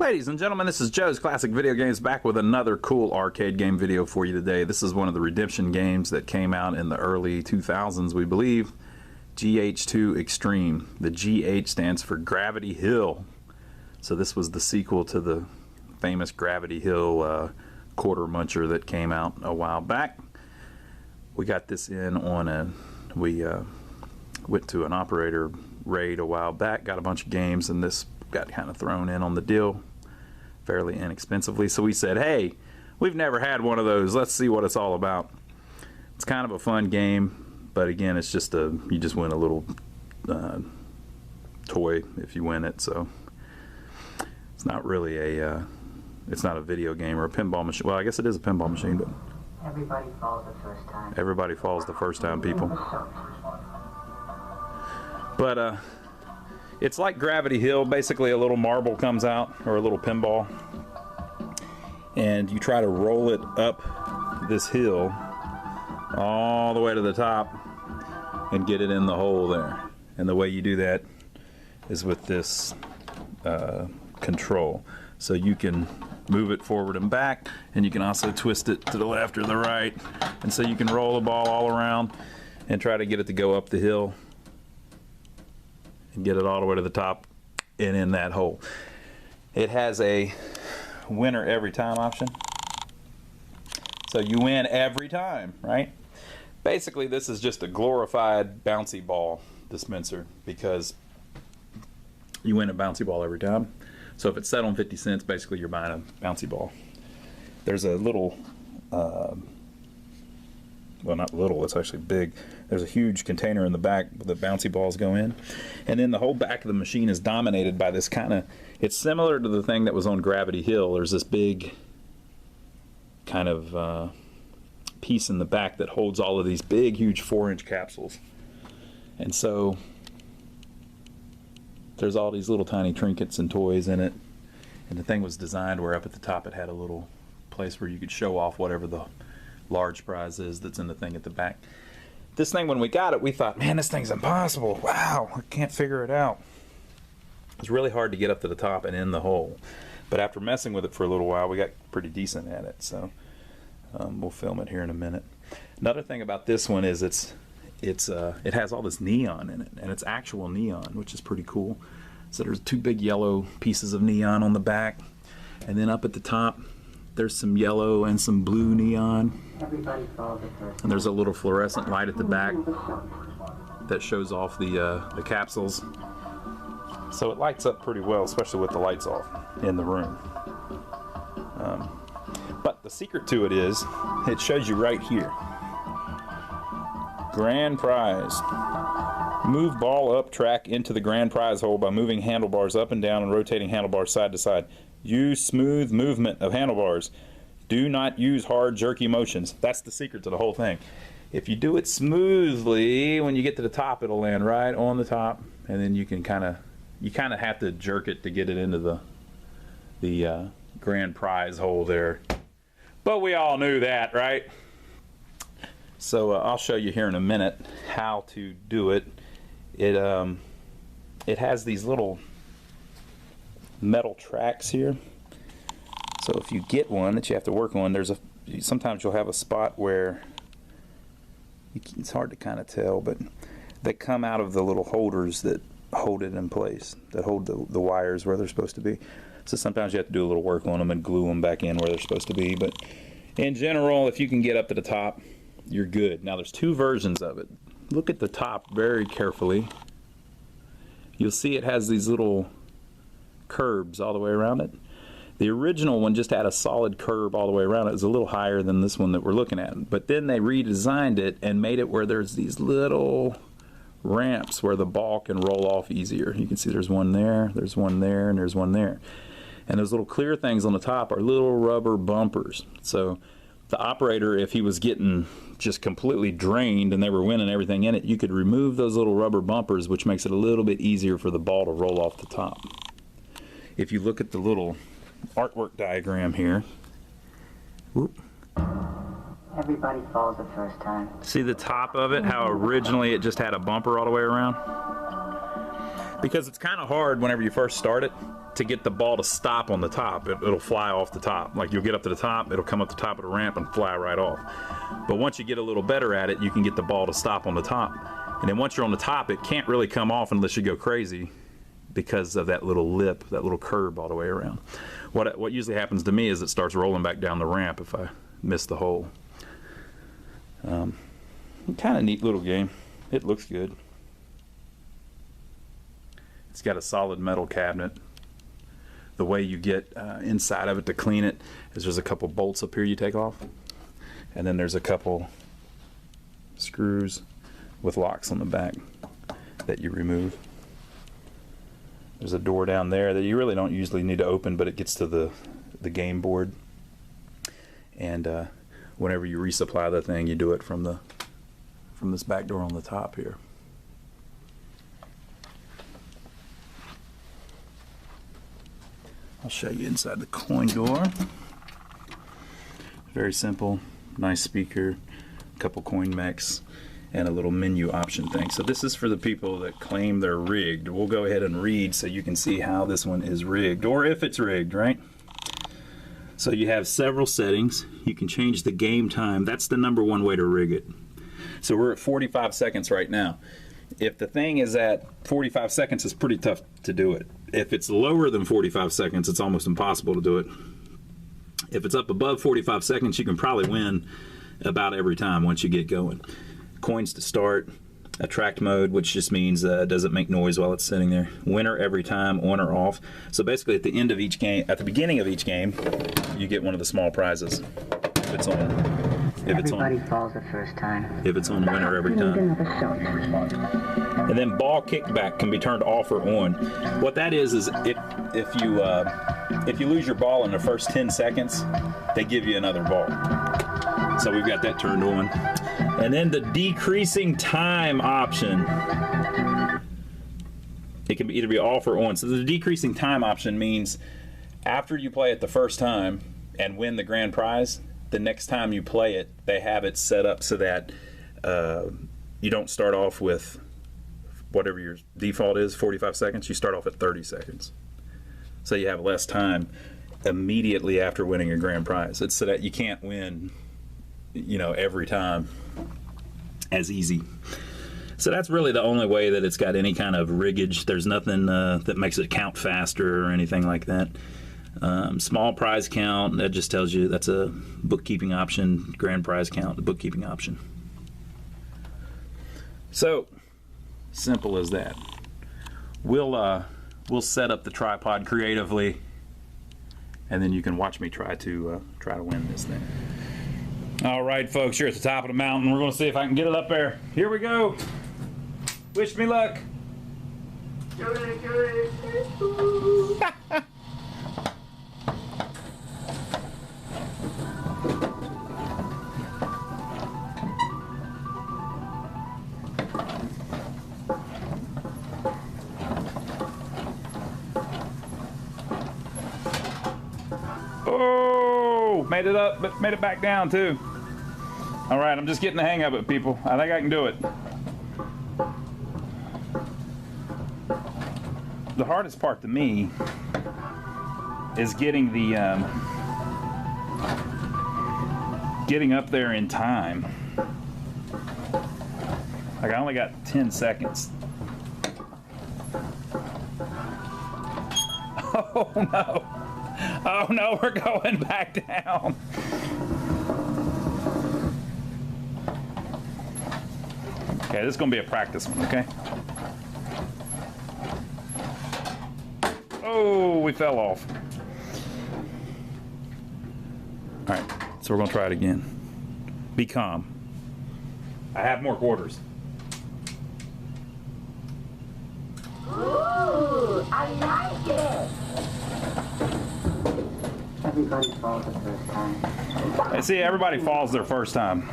Ladies and gentlemen, this is Joe's Classic Video Games back with another cool arcade game video for you today. This is one of the redemption games that came out in the early 2000s, we believe. GH2 Extreme. The GH stands for Gravity Hill. So this was the sequel to the famous Gravity Hill quarter muncher that came out a while back. We got this in on we went to an operator raid a while back, got a bunch of games, and this got kind of thrown in on the deal fairly inexpensively. So we said, hey, we've never had one of those. Let's see what it's all about. It's kind of a fun game, but again, it's just you just win a little toy if you win it. So it's not really it's not a video game or a pinball machine. Well, I guess it is a pinball machine, but everybody falls the first time. Everybody falls the first time, people. But it's like Gravity Hill. Basically, a little marble comes out, or a little pinball, and you try to roll it up this hill all the way to the top and get it in the hole there. And the way you do that is with this control. So you can move it forward and back, and you can also twist it to the left or the right, and so you can roll the ball all around and try to get it to go up the hill and get it all the way to the top and in that hole. It has a winner every time option, so you win every time, right? Basically, this is just a glorified bouncy ball dispenser, because you win a bouncy ball every time. So if it's set on 50 cents, basically you're buying a bouncy ball. There's a little, well, not little, it's actually big. There's a huge container in the back that bouncy balls go in. And then the whole back of the machine is dominated by this kind of, it's similar to the thing that was on Gravity Hill. There's this big kind of piece in the back that holds all of these big, huge 4-inch capsules. And so there's all these little tiny trinkets and toys in it, and the thing was designed where up at the top it had a little place where you could show off whatever the large prize is that's in the thing at the back. This thing, when we got it, we thought, man, this thing's impossible. Wow, I can't figure it out. It was really hard to get up to the top and in the hole, but after messing with it for a little while, we got pretty decent at it. So we'll film it here in a minute. Another thing about this one is it has all this neon in it, and it's actual neon, which is pretty cool. So there's two big yellow pieces of neon on the back, and then up at the top there's some yellow and some blue neon, and there's a little fluorescent light at the back that shows off the capsules. So it lights up pretty well, especially with the lights off in the room. But the secret to it is, it shows you right here. Grand prize. Move ball up track into the grand prize hole by moving handlebars up and down and rotating handlebars side to side. Use smooth movement of handlebars. Do not use hard, jerky motions. That's the secret to the whole thing. If you do it smoothly, when you get to the top, it'll land right on the top, and then you can kind of have to jerk it to get it into the grand prize hole there. But we all knew that, right? So I'll show you here in a minute how to do it. It has these little metal tracks here. So if you get one that you have to work on, sometimes you'll have a spot where it's hard to kind of tell, but they come out of the little holders that hold it in place, that hold the wires where they're supposed to be. So sometimes you have to do a little work on them and glue them back in where they're supposed to be. But in general, if you can get up to the top, you're good. Now there's two versions of it. Look at the top very carefully. You'll see it has these little curbs all the way around it. The original one just had a solid curb all the way around it. It was a little higher than this one that we're looking at. But then they redesigned it and made it where there's these little ramps where the ball can roll off easier. You can see there's one there, there's one there, and there's one there. And those little clear things on the top are little rubber bumpers. So the operator, if he was getting just completely drained and they were winning everything in it, you could remove those little rubber bumpers, which makes it a little bit easier for the ball to roll off the top. If you look at the little artwork diagram here, whoop, everybody falls the first time. See the top of it, how originally it just had a bumper all the way around? Because it's kind of hard whenever you first start it. to get the ball to stop on the top. It'll fly off the top. Like, you'll get up to the top, it'll come up the top of the ramp and fly right off. But once you get a little better at it, you can get the ball to stop on the top. And then once you're on the top, it can't really come off unless you go crazy because of that little lip, that little curve all the way around. What usually happens to me is it starts rolling back down the ramp if I miss the hole. Kind of neat little game. It looks good. It's got a solid metal cabinet. The way you get inside of it to clean it is there's a couple bolts up here you take off, and then there's a couple screws with locks on the back that you remove. There's a door down there that you really don't usually need to open, but it gets to the game board, and whenever you resupply the thing, you do it from this back door on the top here. I'll show you inside the coin door. Very simple, nice speaker, a couple coin mechs, and a little menu option thing. So this is for the people that claim they're rigged. We'll go ahead and read so you can see how this one is rigged, or if it's rigged, right? So you have several settings. You can change the game time. That's the #1 way to rig it. So we're at 45 seconds right now. If the thing is at 45 seconds, it's pretty tough to do it. If it's lower than 45 seconds, it's almost impossible to do it. If it's up above 45 seconds, you can probably win about every time once you get going. Coins to start, attract mode, which just means it doesn't make noise while it's sitting there. Winner every time, on or off. So basically at the end of each game, at the beginning of each game, you get one of the small prizes. If it's on. Everybody falls the first time. If it's on, winner every time. And then ball kickback can be turned off or on. What that is if you lose your ball in the first 10 seconds, they give you another ball. So we've got that turned on. And then the decreasing time option. It can either be off or on. So the decreasing time option means after you play it the first time and win the grand prize, the next time you play it, they have it set up so that you don't start off with whatever your default is, 45 seconds. You start off at 30 seconds. So you have less time immediately after winning a grand prize. It's so that you can't win, every time as easy. So that's really the only way that it's got any kind of riggage. There's nothing that makes it count faster or anything like that. Small prize count, that just tells you that's a bookkeeping option. Grand prize count, the bookkeeping option. So simple as that. We'll set up the tripod creatively, and then you can watch me try to win this thing. All right, folks, you're at the top of the mountain. We're going to see if I can get it up there. Here we go. Wish me luck. Oh, made it up, but made it back down too. All right, I'm just getting the hang of it, people. I think I can do it. The hardest part to me is getting the getting up there in time. Like, I only got 10 seconds. Oh no. Oh no, we're going back down. Okay, this is going to be a practice one, okay? Oh, we fell off. All right, so we're going to try it again. Be calm. I have more quarters. Ooh, I like it. Everybody falls the first time. Hey, see, everybody falls their first time.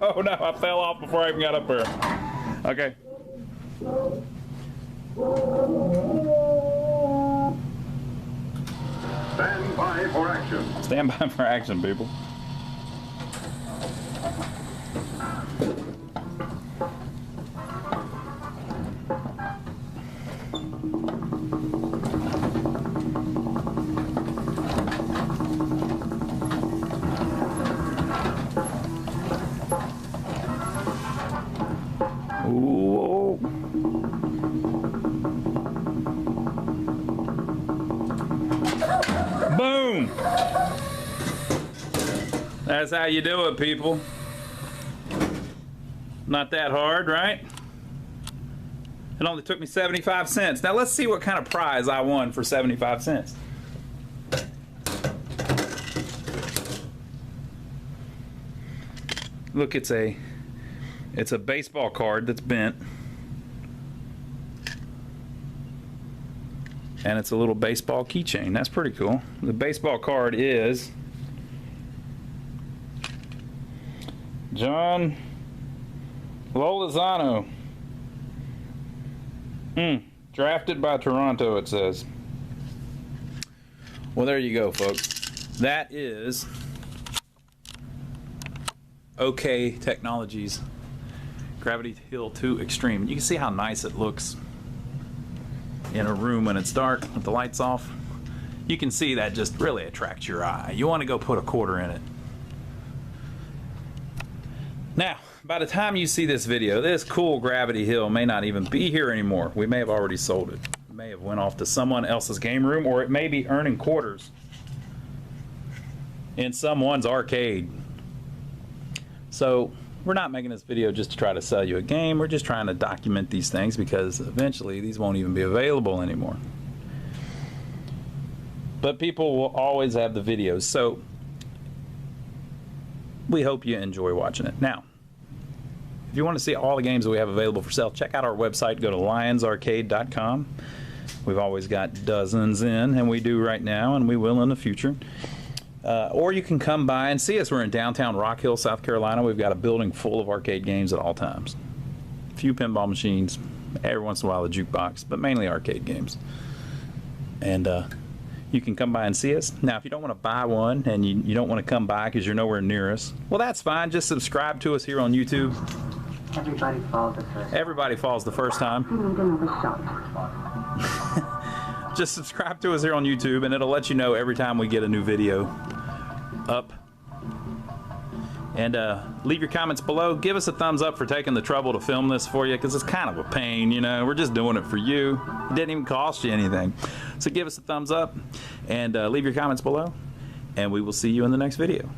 Oh no, I fell off before I even got up there. Okay. Stand by for action. Stand by for action, people. That's how you do it, people. Not that hard, right? It only took me 75 cents. Now let's see what kind of prize I won for 75 cents. Look, it's a baseball card that's bent. And it's a little baseball keychain. That's pretty cool. The baseball card is John Lolizano. Drafted by Toronto, it says. Well, there you go, folks. That is OK Technologies Gravity Hill 2 Extreme. You can see how nice it looks in a room when it's dark with the lights off. You can see that just really attracts your eye. You want to go put a quarter in it. Now, by the time you see this video, this cool Gravity Hill may not even be here anymore. We may have already sold it. It may have went off to someone else's game room, or it may be earning quarters in someone's arcade. So we're not making this video just to try to sell you a game. We're just trying to document these things because eventually these won't even be available anymore. But people will always have the videos. So we hope you enjoy watching it. Now, if you want to see all the games that we have available for sale, check out our website. Go to lionsarcade.com. We've always got dozens in, and we do right now, and we will in the future. Or you can come by and see us. We're in downtown Rock Hill, South Carolina. We've got a building full of arcade games at all times. A few pinball machines, every once in a while a jukebox, but mainly arcade games. And you can come by and see us. Now, if you don't want to buy one and you don't want to come by because you're nowhere near us, well, that's fine. Just subscribe to us here on YouTube. Everybody falls the first time. Everybody falls the first time. Just subscribe to us here on YouTube, and it'll let you know every time we get a new video up. And leave your comments below. Give us a thumbs up for taking the trouble to film this for you, because it's kind of a pain, you know. We're just doing it for you. It didn't even cost you anything. So give us a thumbs up and leave your comments below, and we will see you in the next video.